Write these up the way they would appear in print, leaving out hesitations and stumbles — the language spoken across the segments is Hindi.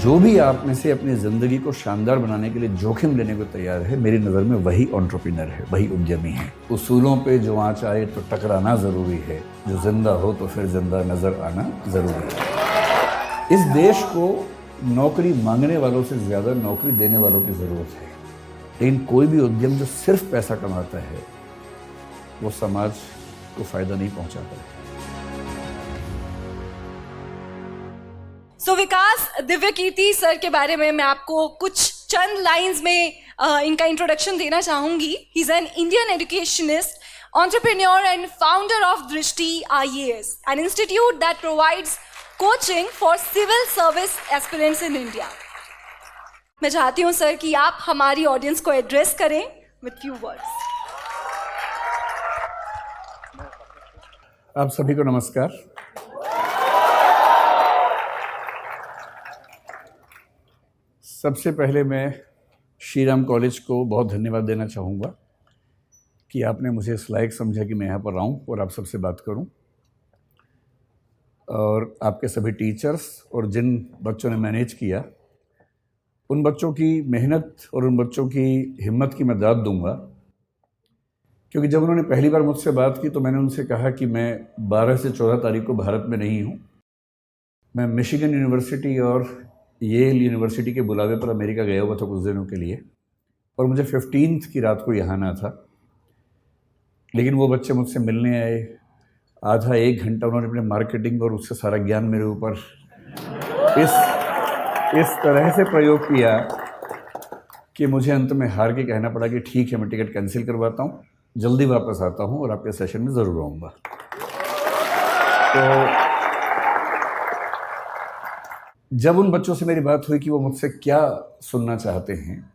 जो भी आप में से अपनी ज़िंदगी को शानदार बनाने के लिए जोखिम लेने को तैयार है, मेरी नज़र में वही एंटरप्रेन्योर है, वही उद्यमी है। उसूलों पे जो आँच आए तो टकराना ज़रूरी है, जो जिंदा हो तो फिर जिंदा नज़र आना ज़रूरी है। इस देश को नौकरी मांगने वालों से ज़्यादा नौकरी देने वालों की ज़रूरत है, लेकिन कोई भी उद्यम जो सिर्फ पैसा कमाता है वो समाज को फ़ायदा नहीं पहुँचाता है। सो विकास दिव्यकीर्ति सर के बारे में मैं आपको कुछ चंद लाइंस में इनका इंट्रोडक्शन देना चाहूंगी। He is an Indian educationist, entrepreneur and founder of Drishti IAS, an institute that provides coaching for civil service aspirants in India. मैं चाहती हूं सर कि आप हमारी ऑडियंस को एड्रेस करें with few words. आप सभी को नमस्कार। सबसे पहले मैं श्री राम कॉलेज को बहुत धन्यवाद देना चाहूँगा कि आपने मुझे इस लायक समझा कि मैं यहाँ पर आऊँ और आप सबसे बात करूँ। और आपके सभी टीचर्स और जिन बच्चों ने मैनेज किया, उन बच्चों की मेहनत और उन बच्चों की हिम्मत की मैं दाद दूँगा, क्योंकि जब उन्होंने पहली बार मुझसे बात की तो मैंने उनसे कहा कि मैं 12 से 14 तारीख को भारत में नहीं हूँ। मैं मिशिगन यूनिवर्सिटी और येल यूनिवर्सिटी के बुलावे पर अमेरिका गया हुआ था कुछ दिनों के लिए, और मुझे 15 की रात को यहाँ आना था। लेकिन वो बच्चे मुझसे मिलने आए, आधा एक घंटा उन्होंने अपने मार्केटिंग और उससे सारा ज्ञान मेरे ऊपर इस तरह से प्रयोग किया कि मुझे अंत में हार के कहना पड़ा कि ठीक है, मैं टिकट कैंसिल करवाता हूँ, जल्दी वापस आता हूँ और आपके सेशन में ज़रूर आऊँगा। तो जब उन बच्चों से मेरी बात हुई कि वो मुझसे क्या सुनना चाहते हैं,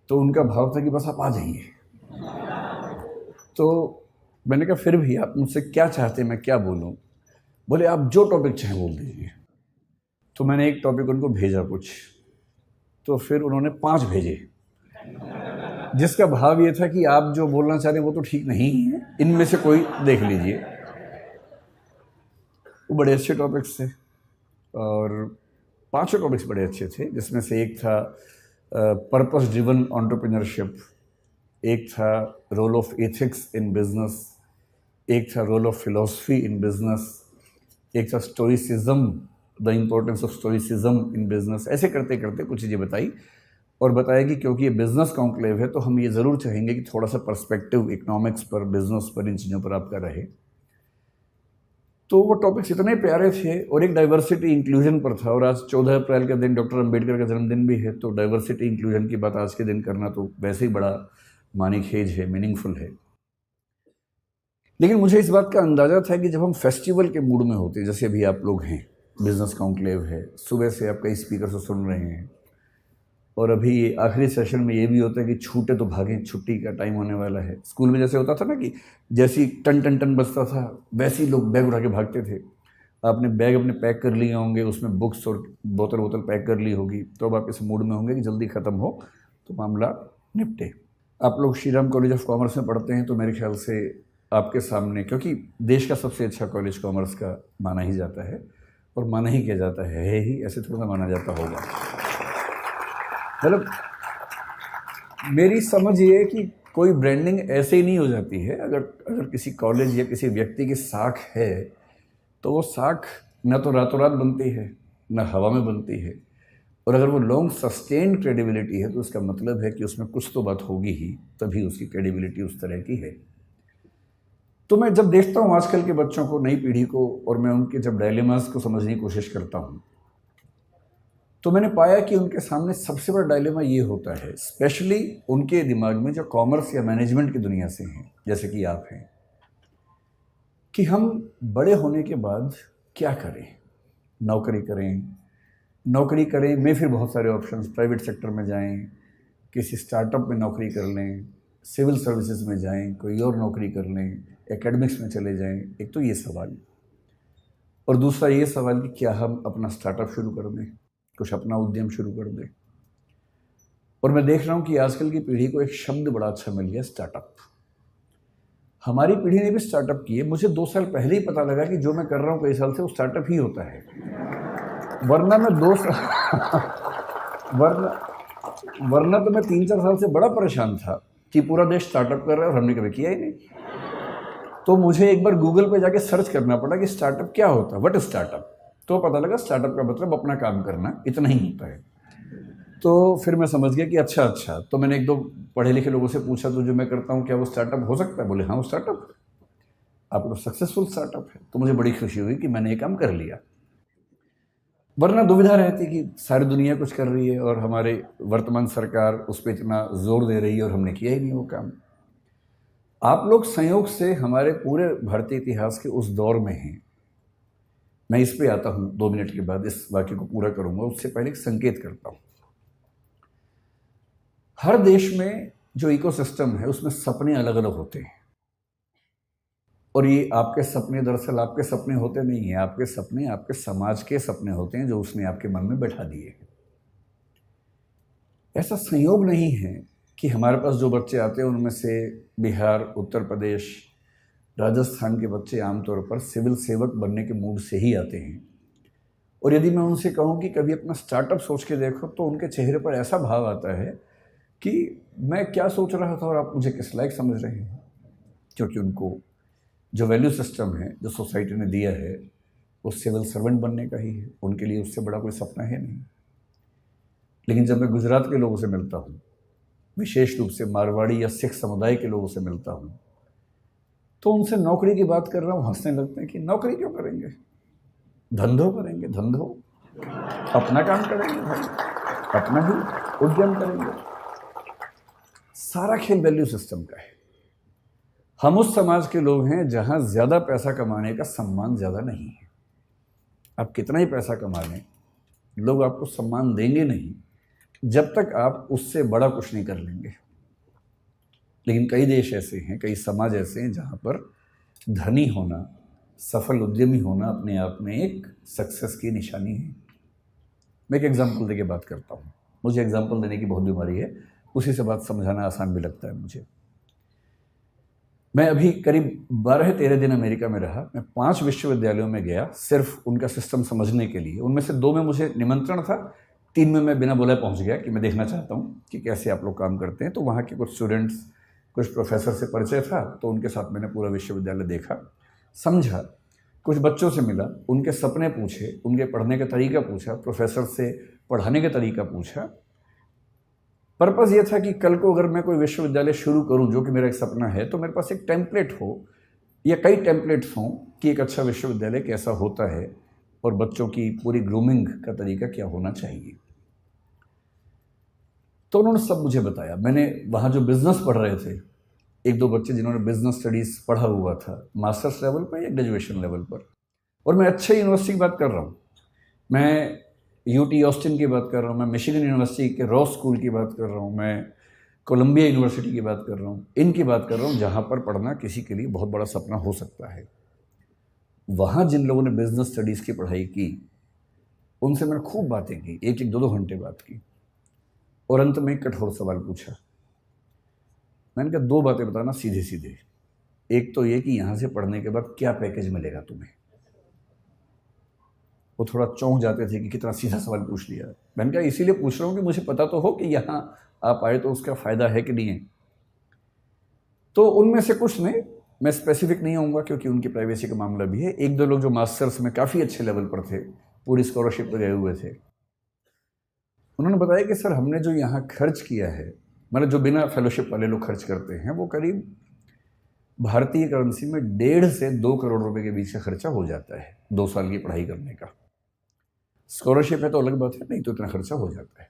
तो उनका भाव था कि बस आप आ जाइए। तो मैंने कहा फिर भी आप मुझसे क्या चाहते हैं, मैं क्या बोलूं? बोले आप जो टॉपिक चाहें बोल दीजिए। तो मैंने एक टॉपिक उनको भेजा कुछ, तो फिर उन्होंने 5 भेजे, जिसका भाव ये था कि आप जो बोलना चाह रहे हैं वो तो ठीक नहीं है, इनमें से कोई देख लीजिए। वो बड़े अच्छे टॉपिक्स थे और 5 टॉपिक्स बड़े अच्छे थे, जिसमें से एक था पर्पस ड्रिवन एंटरप्रेन्योरशिप, एक था role of ethics in business, एक था role of philosophy in business, एक था stoicism, the importance of stoicism in business. ऐसे करते करते कुछ चीज़ें बताई और बताया कि क्योंकि ये बिजनेस कॉन्क्लेव है तो हम ये ज़रूर चाहेंगे कि थोड़ा सा पर्सपेक्टिव इकोनॉमिक्स पर, बिजनेस पर, इन चीज़ों पर आपका रहे। तो वो टॉपिक्स इतने प्यारे थे और एक डाइवर्सिटी इंक्लूजन पर था। और आज 14 अप्रैल का दिन डॉक्टर अंबेडकर का जन्मदिन भी है, तो डाइवर्सिटी इंक्लूजन की बात आज के दिन करना तो वैसे ही बड़ा मानीखेज है, मीनिंगफुल है। लेकिन मुझे इस बात का अंदाज़ा था कि जब हम फेस्टिवल के मूड में होते, जैसे अभी आप लोग हैं, बिजनेस कॉन्क्लेव है, सुबह से आप कई स्पीकर से सुन रहे हैं, और अभी आखिरी सेशन में ये भी होता है कि छूटे तो भागें, छुट्टी का टाइम होने वाला है। स्कूल में जैसे होता था ना कि जैसी टन टन टन बजता था वैसे ही लोग बैग उठा के भागते थे। आपने बैग अपने पैक कर लिए होंगे, उसमें बुक्स और बोतल पैक कर ली होगी, तो अब आप इस मूड में होंगे कि जल्दी ख़त्म हो तो मामला निपटे। आप लोग Shri Ram college of commerce में पढ़ते हैं, तो मेरे ख्याल से आपके सामने, क्योंकि देश का सबसे अच्छा कॉलेज कॉमर्स का माना ही जाता है, और माना ही किया जाता है ही, ऐसे थोड़ा माना जाता होगा। मतलब मेरी समझ ये है कि कोई ब्रांडिंग ऐसे ही नहीं हो जाती है। अगर किसी कॉलेज या किसी व्यक्ति की साख है तो वो साख न तो रातों रात बनती है, न हवा में बनती है, और अगर वो लॉन्ग सस्टेन्ड क्रेडिबिलिटी है तो उसका मतलब है कि उसमें कुछ तो बात होगी ही, तभी उसकी क्रेडिबिलिटी उस तरह की है। तो मैं जब देखता हूँ आजकल के बच्चों को, नई पीढ़ी को, और मैं उनके जब डायलेमास को समझने की कोशिश करता हूँ, तो मैंने पाया कि उनके सामने सबसे बड़ा डायलेमा ये होता है, स्पेशली उनके दिमाग में जो कॉमर्स या मैनेजमेंट की दुनिया से हैं, जैसे कि आप हैं, कि हम बड़े होने के बाद क्या करें। नौकरी करें में फिर बहुत सारे ऑप्शंस, प्राइवेट सेक्टर में जाएं, किसी स्टार्टअप में नौकरी कर लें, सिविल सर्विसेज में जाएं, कोई और नौकरी कर लें, एकेडमिक्स में चले जाएं। एक तो ये सवाल, और दूसरा ये सवाल कि क्या हम अपना स्टार्टअप शुरू कर दें, कुछ अपना उद्यम शुरू कर दें। और मैं देख रहा हूँ कि आजकल की पीढ़ी को एक शब्द बड़ा अच्छा मिल गया, स्टार्टअप। हमारी पीढ़ी ने भी स्टार्टअप किए। मुझे 2 साल पहले ही पता लगा कि जो मैं कर रहा हूँ कई साल से वो स्टार्टअप ही होता है। वरना मैं वरना तो मैं 3-4 साल से बड़ा परेशान था कि पूरा देश स्टार्टअप कर रहा है और हमने कभी किया ही नहीं। तो मुझे एक बार गूगल पे जाके सर्च करना पड़ा कि स्टार्टअप क्या होता है, व्हाट इज स्टार्टअप। तो पता लगा स्टार्टअप का मतलब अपना काम करना, इतना ही होता है। तो फिर मैं समझ गया कि अच्छा। तो मैंने 1-2 पढ़े लिखे लोगों से पूछा, तो जो मैं करता हूँ क्या वो स्टार्टअप हो सकता है? बोले हाँ वो स्टार्टअप है, आपको तो सक्सेसफुल स्टार्टअप है। तो मुझे बड़ी खुशी हुई कि मैंने ये काम कर लिया। वरना दुविधा रहती कि सारी दुनिया कुछ कर रही है और हमारे वर्तमान सरकार उस पर इतना जोर दे रही है और हमने किया ही नहीं वो काम। आप लोग संयोग से हमारे पूरे भारतीय इतिहास के उस दौर में हैं। मैं इस पे आता हूँ 2 मिनट के बाद, इस वाक्य को पूरा करूँगा। उससे पहले एक संकेत करता हूँ। हर देश में जो इकोसिस्टम है उसमें सपने अलग अलग होते हैं, और ये आपके सपने दरअसल आपके सपने होते नहीं हैं। आपके सपने आपके समाज के सपने होते हैं जो उसने आपके मन में बैठा दिए हैं। ऐसा संयोग नहीं है कि हमारे पास जो बच्चे आते हैं उनमें से बिहार, उत्तर प्रदेश, राजस्थान के बच्चे आमतौर पर सिविल सेवक बनने के मूड से ही आते हैं। और यदि मैं उनसे कहूँ कि कभी अपना स्टार्टअप सोच के देखो, तो उनके चेहरे पर ऐसा भाव आता है कि मैं क्या सोच रहा था और आप मुझे किस लायक समझ रहे हैं। क्योंकि उनको जो वैल्यू सिस्टम है जो सोसाइटी ने दिया है वो सिविल सर्वेंट बनने का ही है। उनके लिए उससे बड़ा कोई सपना है नहीं। लेकिन जब मैं गुजरात के लोगों से मिलता हूँ, विशेष रूप से मारवाड़ी या सिख समुदाय के लोगों से मिलता हूँ, तो उनसे नौकरी की बात कर रहा हूँ, हंसने लगते हैं कि नौकरी क्यों करेंगे, धंधो करेंगे, धंधो अपना काम करेंगे भाई, अपना ही उद्यम करेंगे। सारा खेल वैल्यू सिस्टम का है। हम उस समाज के लोग हैं जहां ज्यादा पैसा कमाने का सम्मान ज्यादा नहीं है। आप कितना ही पैसा कमा लें, लोग आपको सम्मान देंगे नहीं जब तक आप उससे बड़ा कुछ नहीं कर लेंगे। लेकिन कई देश ऐसे हैं, कई समाज ऐसे हैं जहां पर धनी होना, सफल उद्यमी होना अपने आप में एक सक्सेस की निशानी है। मैं एक एग्जाम्पल देके बात करता हूँ। मुझे एग्जाम्पल देने की बहुत बीमारी है, उसी से बात समझाना आसान भी लगता है मुझे। मैं अभी करीब 12-13 दिन अमेरिका में रहा। मैं 5 विश्वविद्यालयों में गया सिर्फ उनका सिस्टम समझने के लिए। उनमें से 2 में मुझे निमंत्रण था, 3 में मैं बिना बुलाए पहुंच गया कि मैं देखना चाहता हूं कि कैसे आप लोग काम करते हैं। तो वहाँ के कुछ स्टूडेंट्स, कुछ प्रोफेसर से परिचय था, तो उनके साथ मैंने पूरा विश्वविद्यालय देखा, समझा, कुछ बच्चों से मिला, उनके सपने पूछे, उनके पढ़ने का तरीका पूछा, प्रोफेसर से पढ़ाने का तरीका पूछा। पर्पज़ ये था कि कल को अगर मैं कोई विश्वविद्यालय शुरू करूं, जो कि मेरा एक सपना है, तो मेरे पास एक टेम्पलेट हो या कई टेम्पलेट्स हों कि एक अच्छा विश्वविद्यालय कैसा होता है और बच्चों की पूरी ग्रूमिंग का तरीका क्या होना चाहिए। तो उन्होंने सब मुझे बताया। मैंने वहाँ जो बिजनेस पढ़ रहे थे, 1-2 बच्चे जिन्होंने बिजनेस स्टडीज़ पढ़ा हुआ था मास्टर्स लेवल पर या ग्रेजुएशन लेवल पर, और मैं अच्छे यूनिवर्सिटी की बात कर रहा हूँ, मैं यूटी ऑस्टिन की बात कर रहा हूँ, मैं मिशिगन यूनिवर्सिटी के रॉस स्कूल की बात कर रहा हूँ, मैं कोलंबिया यूनिवर्सिटी की बात कर रहा हूँ, इनकी बात कर रहा हूँ जहाँ पर पढ़ना किसी के लिए बहुत बड़ा सपना हो सकता है। वहाँ जिन लोगों ने बिजनेस स्टडीज़ की पढ़ाई की, उनसे मैंने खूब बातें की, 1-2 घंटे बात की, और अंत में एक कठोर सवाल पूछा। मैंने कहा 2 बातें बताना सीधे सीधे। एक तो ये कि यहाँ से पढ़ने के बाद क्या पैकेज मिलेगा तुम्हें। वो थोड़ा चौंक जाते थे कि कितना सीधा सवाल पूछ लिया। मैंने कहा इसीलिए पूछ रहा हूँ कि मुझे पता तो हो कि यहाँ आप आए तो उसका फ़ायदा है कि नहीं है। तो उनमें से कुछ ने, मैं स्पेसिफिक नहीं होऊंगा क्योंकि उनकी प्राइवेसी का मामला भी है, 1-2 लोग जो मास्टर्स में काफ़ी अच्छे लेवल पर थे, पूरी स्कॉलरशिप पर गए हुए थे, उन्होंने बताया कि सर हमने जो यहाँ खर्च किया है, मतलब जो बिना फेलोशिप वाले लोग खर्च करते हैं, वो करीब भारतीय करेंसी में 1.5 से 2 करोड़ रुपए के बीच का खर्चा हो जाता है 2 साल की पढ़ाई करने का। स्कॉलरशिप है तो अलग बात है, नहीं तो इतना खर्चा हो जाता है।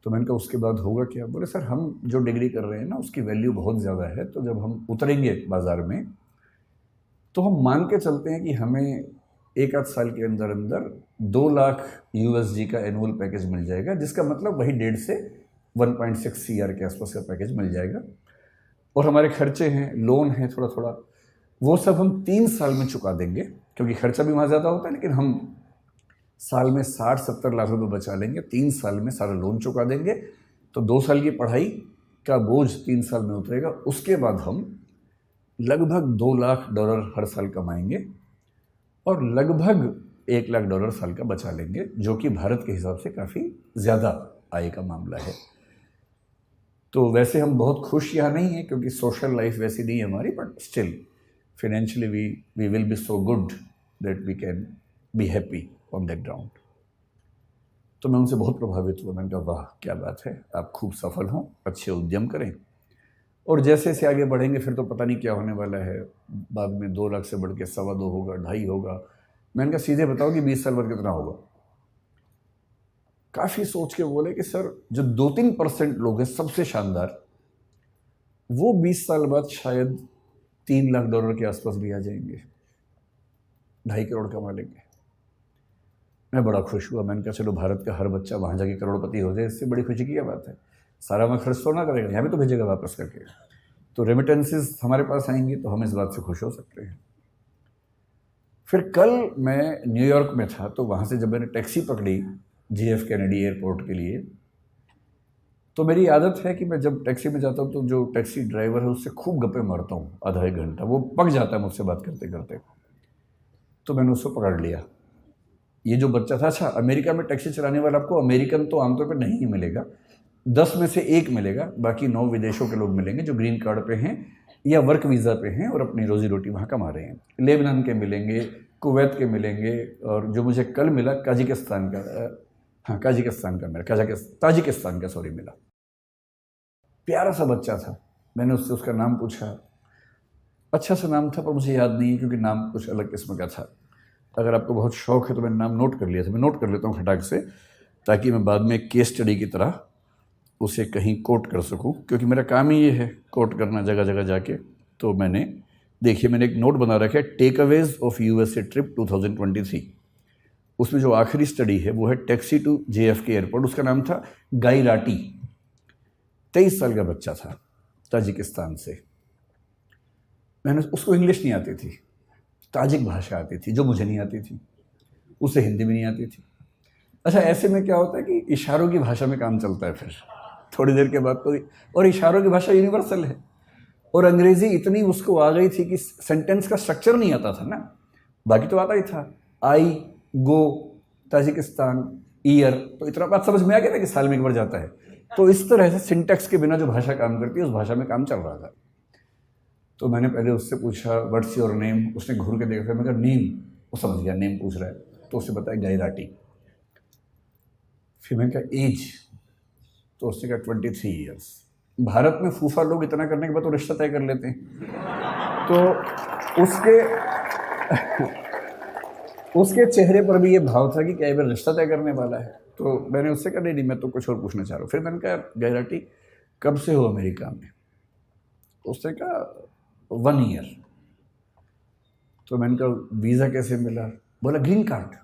तो मैंने कहा उसके बाद होगा क्या? बोले सर हम जो डिग्री कर रहे हैं ना उसकी वैल्यू बहुत ज़्यादा है, तो जब हम उतरेंगे बाज़ार में तो हम मान के चलते हैं कि हमें 1-8 साल के अंदर अंदर 2 लाख USD का एनुअल पैकेज मिल जाएगा, जिसका मतलब वही 1.5 से 1.6 CR के आसपास का पैकेज मिल जाएगा। और हमारे खर्चे हैं, लोन है थोड़ा थोड़ा, वो सब हम 3 साल में चुका देंगे, क्योंकि खर्चा भी वहाँ ज़्यादा होता है, लेकिन हम साल में 60-70 लाख रुपए बचा लेंगे, 3 साल में सारा लोन चुका देंगे, तो 2 साल की पढ़ाई का बोझ 3 साल में उतरेगा। उसके बाद हम लगभग $2 लाख हर साल कमाएंगे और लगभग $1 लाख साल का बचा लेंगे, जो कि भारत के हिसाब से काफ़ी ज़्यादा आय का मामला है। तो वैसे हम बहुत खुश यहाँ नहीं हैं क्योंकि सोशल लाइफ वैसी नहीं है हमारी, but still financially we will be so good that we can be happy on that ground. तो मैं उनसे बहुत प्रभावित हुआ। मैंने कहा वाह क्या बात है, आप खूब सफल हों, अच्छे उद्यम करें, और जैसे से आगे बढ़ेंगे फिर तो पता नहीं क्या होने वाला है। बाद में 2 लाख से बढ़ के 2.25 होगा, 2.5 होगा। मैंने कहा सीधे बताओ कि 20 साल बाद कितना होगा। काफ़ी सोच के बोले कि सर जो 2-3% लोग हैं सबसे शानदार, वो 20 साल बाद शायद $3 लाख के आसपास भी आ जाएंगे, 2.5 करोड़ कमा लेंगे। मैं बड़ा खुश हुआ। मैंने कहा चलो भारत का हर बच्चा वहाँ जाके करोड़पति हो जाए, इससे बड़ी खुशी की क्या बात है। सारा मैं खर्च तो ना करेगा, यहाँ भी तो भेजेगा वापस करके। तो रेमिटेंसेस हमारे पास आएंगी तो हम इस बात से खुश हो सकते हैं। फिर कल मैं न्यूयॉर्क में था, तो वहाँ से जब मैंने टैक्सी पकड़ी JF कैनेडी एयरपोर्ट के लिए, तो मेरी आदत है कि मैं जब टैक्सी में जाता हूँ तो जो टैक्सी ड्राइवर है उससे खूब गप्पे मारता हूँ आधा एक घंटा। वो पक जाता है मुझसे बात करते करते। तो मैंने उसको पकड़ लिया। ये जो बच्चा था, अच्छा अमेरिका में टैक्सी चलाने वाला आपको अमेरिकन तो आमतौर पर नहीं मिलेगा, 10 में से 1 मिलेगा, बाकी 9 विदेशों के लोग मिलेंगे जो ग्रीन कार्ड पे हैं या वर्क वीज़ा पे हैं और अपनी रोजी रोटी वहाँ कमा रहे हैं। लेबनान के मिलेंगे, कुवैत के मिलेंगे, और जो मुझे कल मिला ताजिकिस्तान का सॉरी मिला। प्यारा सा बच्चा था। मैंने उससे उसका नाम पूछा, अच्छा सा नाम था पर मुझे याद नहीं है क्योंकि नाम कुछ अलग किस्म का था। अगर आपको बहुत शौक है तो मैंने नाम नोट कर लिया था। मैं नोट कर लेता हूँ खटाक से, ताकि मैं बाद में केस स्टडी की तरह उसे कहीं कोट कर सकूं, क्योंकि मेरा काम ही ये है कोट करना जगह जगह जाके। तो मैंने एक नोट बना रखा है, टेकअवेज ऑफ USA ट्रिप 2023। उसमें जो आखिरी स्टडी है वो है टैक्सी टू JFK एयरपोर्ट। उसका नाम था गाई राटी। 23 साल का बच्चा था, ताजिकिस्तान से। मैंने उसको इंग्लिश नहीं आती थी, ताजिक भाषा आती थी जो मुझे नहीं आती थी, उसे हिंदी भी नहीं आती थी। अच्छा ऐसे में क्या होता है कि इशारों की भाषा में काम चलता है फिर थोड़ी देर के बाद तो। और इशारों की भाषा यूनिवर्सल है, और अंग्रेज़ी इतनी उसको आ गई थी कि सेंटेंस का स्ट्रक्चर नहीं आता था ना, बाकी तो आता ही था। आई, गो, ताजिकिस्तान, ईयर, तो इतना बात समझ में आ गया था कि साल में एक बार जाता है। तो इस तरह से सिंटेक्स के बिना जो भाषा काम करती है उस भाषा में काम चल रहा था। तो मैंने पहले उससे पूछा व्हाट्स योर नेम। उसने घूर के देखा, मैं कहा नेम, वो समझ गया नेम पूछ रहा है, तो उससे बताया गाई राटी। फिर मैंने कहा एज, तो उसने कहा 23 ईयर्स। भारत में फूफा लोग इतना करने के बाद तो रिश्ता तय कर लेते हैं। तो उसके चेहरे पर भी ये भाव था कि क्या ये बार रिश्ता तय करने वाला है। तो मैंने उससे कहा नहीं मैं तो कुछ और पूछना चाह रहा हूँ। फिर मैंने कहा गाई राटी कब से हो अमेरिका में? उसने कहा 1 ईयर। तो मैंने कहा वीज़ा कैसे मिला? बोला ग्रीन कार्ड।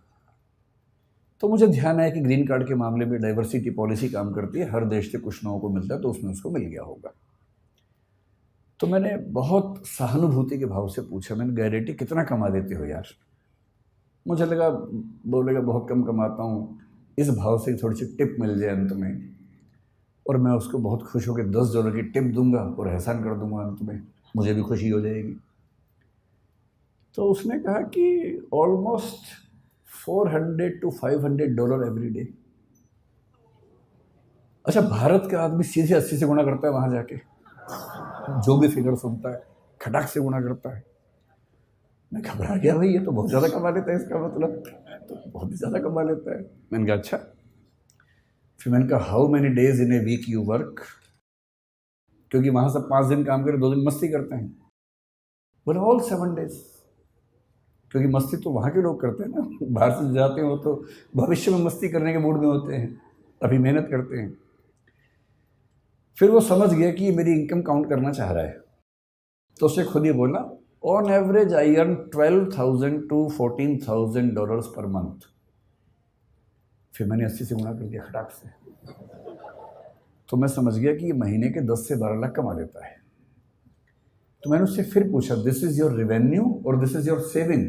तो मुझे ध्यान आया कि ग्रीन कार्ड के मामले में डाइवर्सिटी पॉलिसी काम करती है, हर देश से कुछ लोगों को मिलता है, तो उसमें उसको मिल गया होगा। तो मैंने बहुत सहानुभूति के भाव से पूछा, मैंने गाई राटी कितना कमा देते हो यार? मुझे लगा बोलेगा बहुत कम कमाता हूँ, इस भाव से थोड़ी सी टिप मिल जाए अंत में, और मैं उसको बहुत खुश होकर $10 की टिप दूंगा और एहसान कर दूंगा अंत में, मुझे भी खुशी हो जाएगी। तो उसने कहा कि ऑलमोस्ट $400 to $500 एवरी डे। अच्छा भारत का आदमी सीधे 80 से गुणा करता है वहाँ जाके, जो भी फिगर सुनता है खटाक से गुणा करता है। मैं घबरा गया, भाई ये तो बहुत ज़्यादा कमा लेता है, इसका मतलब तो बहुत ही ज़्यादा कमा लेता है। मैंने कहा अच्छा। फिर मैंने कहा how many days in a week you work? क्योंकि वहाँ सब 5 दिन काम करें, 2 दिन मस्ती करते हैं। बोले ऑल 7 डेज, क्योंकि मस्ती तो वहाँ के लोग करते हैं ना, बाहर से जाते हैं वो तो भविष्य में मस्ती करने के मूड में होते हैं, अभी मेहनत करते हैं। फिर वो समझ गया कि ये मेरी इनकम काउंट करना चाह रहा है, तो उसने खुद ही बोला on average I earn $12,000 to $14,000 per month. फिर मैंने 80 से गुणा कर दिया खटाक से, तो मैं समझ गया कि ये महीने के 10 से 12 लाख कमा लेता है। तो मैंने उससे फिर पूछा दिस इज योर रेवेन्यू और दिस इज योर सेविंग?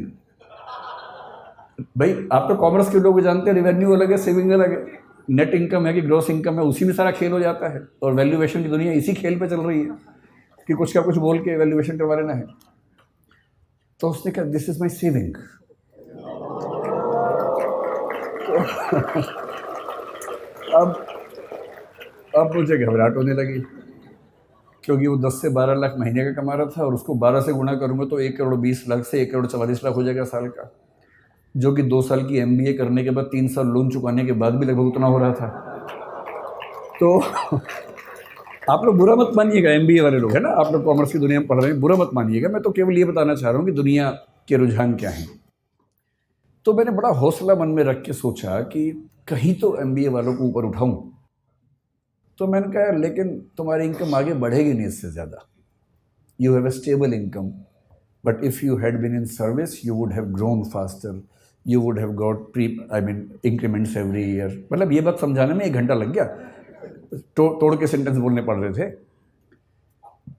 भाई आप तो कॉमर्स के लोग जानते हैं, रेवेन्यू अलग है, सेविंग अलग है। नेट इनकम है कि ग्रॉस इनकम है, उसी में सारा खेल हो जाता है। और वैल्यूएशन की दुनिया इसी खेल पे चल रही है कि कुछ का कुछ बोल के वैल्यूएशन करवा लेना है। तो उसने कहा दिस इज माई सेविंग। अब अब मुझे घबराहट होने लगी, क्योंकि वो 10 से 12 लाख महीने का कमा रहा था और उसको 12 से गुणा करूँगा तो 1,20,00,000 से 1,44,00,000 हो जाएगा साल का, जो कि 2 साल की MBA करने के बाद 3 साल लोन चुकाने के बाद भी लगभग उतना हो रहा था। तो आप लोग बुरा मत मानिएगा, MBA वाले लोग है ना, आप लोग कॉमर्स की दुनिया में पढ़ रहे हैं, बुरा मत मानिएगा, मैं तो केवल ये बताना चाह रहा हूँ कि दुनिया के रुझान क्या हैं। तो मैंने बड़ा हौसला मन में रख के सोचा कि कहीं तो MBA वालों को ऊपर उठाऊं। तो मैंने कहा लेकिन तुम्हारी इनकम आगे बढ़ेगी नहीं इससे ज़्यादा, you have a stable income, but if you had been in service you would have grown faster, you would have got increments every year. मतलब ये बात समझाने में 1 घंटा लग गया, तोड़ के सेंटेंस बोलने पड़ रहे थे।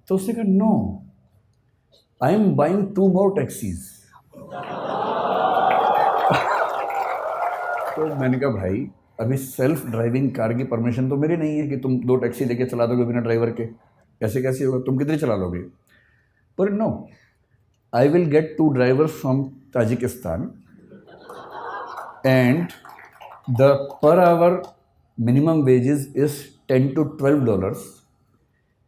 तो उसने कहा no, I am buying 2 more taxis. तो मैंने कहा भाई अभी सेल्फ ड्राइविंग कार की परमिशन तो मेरी नहीं है कि तुम 2 टैक्सी लेके चला दोगे बिना ड्राइवर के, ऐसे कैसे होगा, तुम कितनी चला लोगे। पर no, I will get 2 drivers from Tajikistan and the per hour minimum wages is $10 to $12।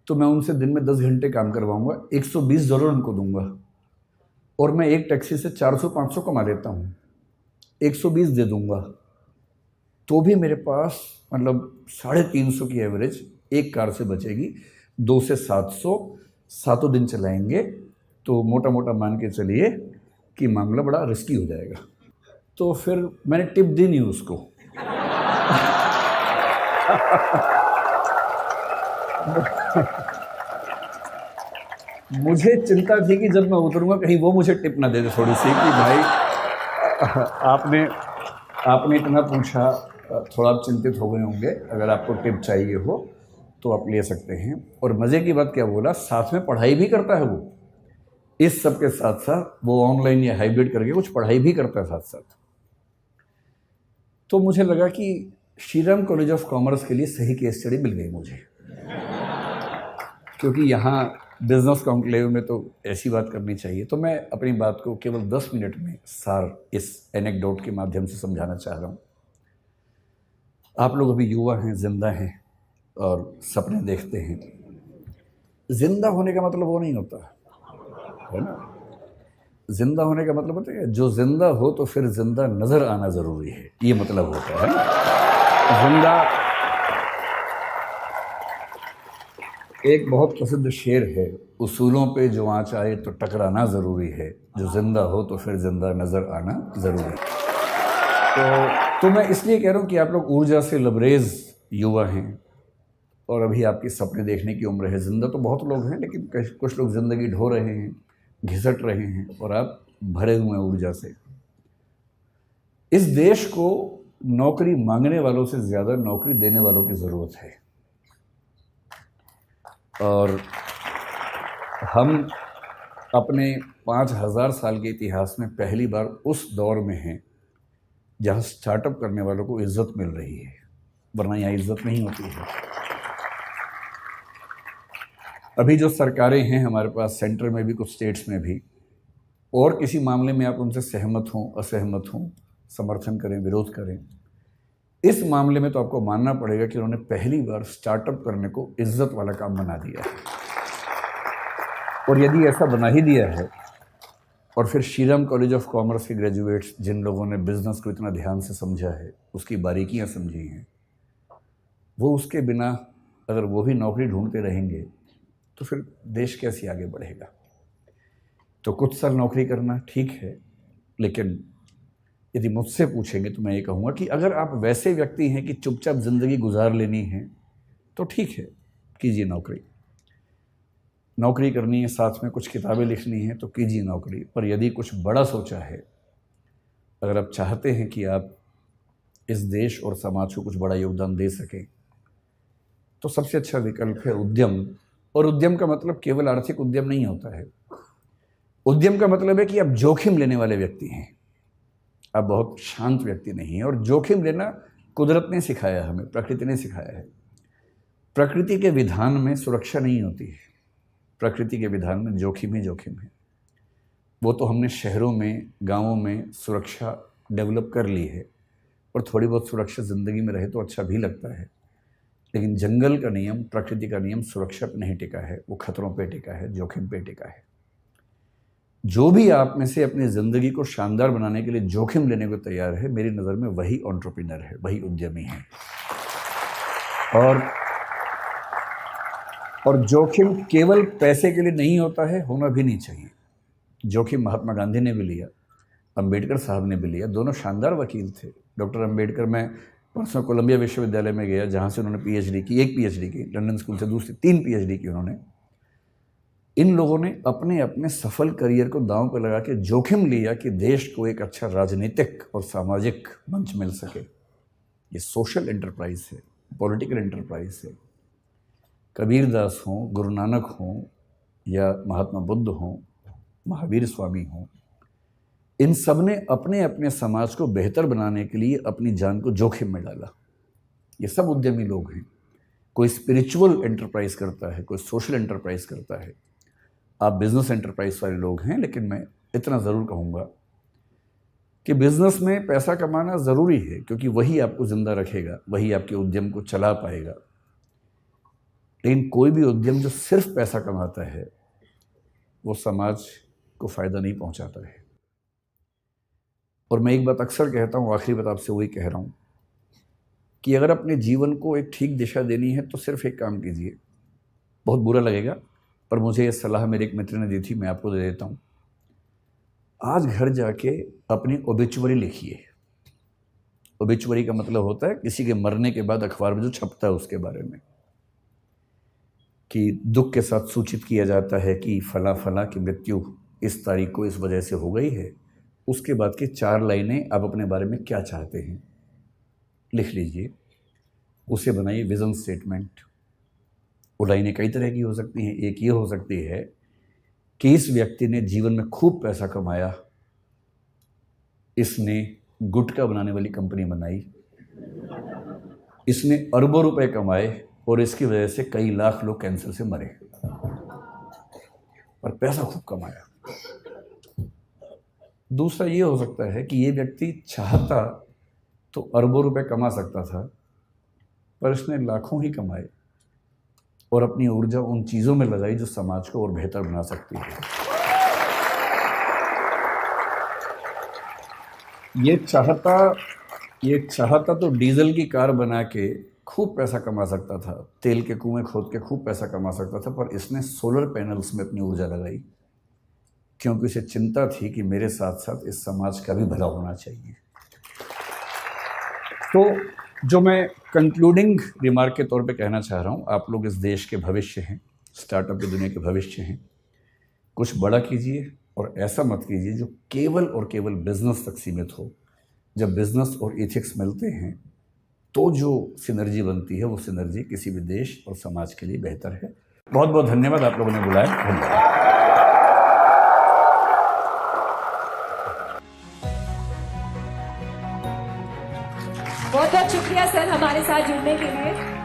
तो मैं उनसे दिन में 10 घंटे काम करवाऊंगा, $120 उनको दूंगा, और मैं एक टैक्सी से 400-500 कमा लेता हूँ, 120 दे दूंगा, तो भी मेरे पास मतलब 350 की एवरेज एक कार से बचेगी। 2 से 700 7 दिन चलाएंगे तो मोटा मोटा मान के चलिए कि मामला बड़ा रिस्की हो जाएगा। तो फिर मैंने टिप दी नहीं उसको। मुझे चिंता थी कि जब मैं उतरूंगा कहीं वो मुझे टिप ना दे दे थोड़ी सी कि भाई आपने इतना पूछा, थोड़ा आप चिंतित हो गए होंगे, अगर आपको टिप चाहिए हो तो आप ले सकते हैं। और मज़े की बात क्या बोला, साथ में पढ़ाई भी करता है वो, इस सब के साथ साथ वो ऑनलाइन या हाइब्रिड करके कुछ पढ़ाई भी करता है साथ साथ। तो मुझे लगा कि श्रीराम कॉलेज ऑफ कॉमर्स के लिए सही केस स्टडी मिल गई मुझे, क्योंकि यहाँ बिजनेस कॉन्क्लेव में तो ऐसी बात करनी चाहिए। तो मैं अपनी बात को केवल 10 मिनट में सार इस एनेक्डोट के माध्यम से समझाना चाह रहा हूँ। आप लोग अभी युवा हैं, जिंदा हैं और सपने देखते हैं। जिंदा होने का मतलब वो नहीं होता है ना, जिंदा होने का मतलब होता है जो जिंदा हो तो फिर जिंदा नजर आना जरूरी है, ये मतलब होता है ना। जिंदा एक बहुत प्रसिद्ध शेर है, उसूलों पे जो आँच आए तो टकराना ज़रूरी है, जो ज़िंदा हो तो फिर ज़िंदा नज़र आना ज़रूरी है। तो मैं इसलिए कह रहा हूँ कि आप लोग ऊर्जा से लबरेज युवा हैं और अभी आपकी सपने देखने की उम्र है। ज़िंदा तो बहुत लोग हैं, लेकिन कुछ लोग ज़िंदगी ढो रहे हैं, घिसट रहे हैं, और आप भरे हुए हैं ऊर्जा से। इस देश को नौकरी मांगने वालों से ज़्यादा नौकरी देने वालों की ज़रूरत है, और हम अपने 5000 साल के इतिहास में पहली बार उस दौर में हैं जहाँ स्टार्टअप करने वालों को इज्जत मिल रही है, वरना यहाँ इज्जत नहीं होती है। अभी जो सरकारें हैं हमारे पास, सेंटर में भी, कुछ स्टेट्स में भी, और किसी मामले में आप उनसे सहमत हों असहमत हों, समर्थन करें विरोध करें, इस मामले में तो आपको मानना पड़ेगा कि उन्होंने पहली बार स्टार्टअप करने को इज्जत वाला काम बना दिया है। और यदि ऐसा बना ही दिया है, और फिर श्रीराम कॉलेज ऑफ कॉमर्स के ग्रेजुएट्स जिन लोगों ने बिजनेस को इतना ध्यान से समझा है, उसकी बारीकियां समझी हैं, वो उसके बिना अगर वो भी नौकरी ढूंढते रहेंगे तो फिर देश कैसे आगे बढ़ेगा। तो कुछ साल नौकरी करना ठीक है, लेकिन यदि मुझसे पूछेंगे तो मैं ये कहूँगा कि अगर आप वैसे व्यक्ति हैं कि चुपचाप ज़िंदगी गुजार लेनी है तो ठीक है, कीजिए नौकरी। नौकरी करनी है, साथ में कुछ किताबें लिखनी है तो कीजिए नौकरी। पर यदि कुछ बड़ा सोचा है, अगर आप चाहते हैं कि आप इस देश और समाज को कुछ बड़ा योगदान दे सकें, तो सबसे अच्छा विकल्प है उद्यम। और उद्यम का मतलब केवल आर्थिक उद्यम नहीं होता है। उद्यम का मतलब है कि आप जोखिम लेने वाले व्यक्ति हैं, आप बहुत शांत व्यक्ति नहीं हैं। और जोखिम लेना कुदरत ने सिखाया हमें, प्रकृति ने सिखाया है। प्रकृति के विधान में सुरक्षा नहीं होती है, प्रकृति के विधान में जोखिम ही जोखिम है। वो तो हमने शहरों में, गांवों में सुरक्षा डेवलप कर ली है, और थोड़ी बहुत सुरक्षा ज़िंदगी में रहे तो अच्छा भी लगता है, लेकिन जंगल का नियम, प्रकृति का नियम सुरक्षा पर नहीं टिका है, वो खतरों पे टिका है, जोखिम पे टिका है। जो भी आप में से अपनी ज़िंदगी को शानदार बनाने के लिए जोखिम लेने को तैयार है, मेरी नज़र में वही एंटरप्रेन्योर है, वही उद्यमी है। और जोखिम केवल पैसे के लिए नहीं होता है, होना भी नहीं चाहिए। जोखिम महात्मा गांधी ने भी लिया, अंबेडकर साहब ने भी लिया, दोनों शानदार वकील थे। डॉक्टर अंबेडकर, मैं परसों कोलंबिया विश्वविद्यालय में गया जहाँ से उन्होंने पीएचडी की, एक पीएचडी की, लंदन स्कूल से दूसरी 3 पीएचडी की उन्होंने। इन लोगों ने अपने अपने सफल करियर को दांव पर लगा के जोखिम लिया कि देश को एक अच्छा राजनीतिक और सामाजिक मंच मिल सके। ये सोशल एंटरप्राइज है, पॉलिटिकल एंटरप्राइज है। कबीरदास हों, गुरु नानक हों, या महात्मा बुद्ध हों, महावीर स्वामी हों, इन सब ने अपने अपने समाज को बेहतर बनाने के लिए अपनी जान को जोखिम में डाला। ये सब उद्यमी लोग हैं। कोई स्पिरिचुअल एंटरप्राइज करता है, कोई सोशल एंटरप्राइज करता है। आप बिजनेस एंटरप्राइज वाले लोग हैं, लेकिन मैं इतना ज़रूर कहूँगा कि बिजनेस में पैसा कमाना ज़रूरी है, क्योंकि वही आपको ज़िंदा रखेगा, वही आपके उद्यम को चला पाएगा। लेकिन कोई भी उद्यम जो सिर्फ पैसा कमाता है, वो समाज को फ़ायदा नहीं पहुंचाता है। और मैं एक बात अक्सर कहता हूँ, आखिरी बात आपसे वही कह रहा हूँ कि अगर अपने जीवन को एक ठीक दिशा देनी है तो सिर्फ एक काम कीजिए। बहुत बुरा लगेगा, पर मुझे ये सलाह मेरे एक मित्र ने दी थी, मैं आपको दे देता हूँ। आज घर जाके अपनी ओबिचुअरी लिखिए। ओबिचुअरी का मतलब होता है किसी के मरने के बाद अखबार में जो छपता है उसके बारे में, कि दुख के साथ सूचित किया जाता है कि फला फला की मृत्यु इस तारीख को इस वजह से हो गई है। उसके बाद की 4 लाइनें आप अपने बारे में क्या चाहते हैं लिख लीजिए, उसे बनाइए विजन स्टेटमेंट। वो लाइनें कई तरह की हो सकती हैं। एक ये हो सकती है कि इस व्यक्ति ने जीवन में खूब पैसा कमाया, इसने गुटखा बनाने वाली कंपनी बनाई, इसने अरबों रुपए कमाए और इसकी वजह से कई लाख लोग कैंसर से मरे, और पैसा खूब कमाया। दूसरा ये हो सकता है कि ये व्यक्ति चाहता तो अरबों रुपए कमा सकता था, पर इसने लाखों ही कमाए और अपनी ऊर्जा उन चीज़ों में लगाई जो समाज को और बेहतर बना सकती है। ये चाहता तो डीजल की कार बना के खूब पैसा कमा सकता था, तेल के कुएं खोद के खूब पैसा कमा सकता था, पर इसने सोलर पैनल्स में अपनी ऊर्जा लगाई, क्योंकि उसे चिंता थी कि मेरे साथ साथ इस समाज का भी भला होना चाहिए। तो जो मैं कंक्लूडिंग रिमार्क के तौर पे कहना चाह रहा हूँ, आप लोग इस देश के भविष्य हैं, स्टार्टअप की दुनिया के भविष्य हैं। कुछ बड़ा कीजिए और ऐसा मत कीजिए जो केवल और केवल बिजनेस तक सीमित हो। जब बिजनेस और एथिक्स मिलते हैं तो जो सिनर्जी बनती है, वो सिनर्जी किसी भी देश और समाज के लिए बेहतर है। बहुत बहुत धन्यवाद, आप लोगों ने बुलाया। धन्यवाद। बहुत बहुत शुक्रिया सर हमारे साथ जुड़ने के लिए।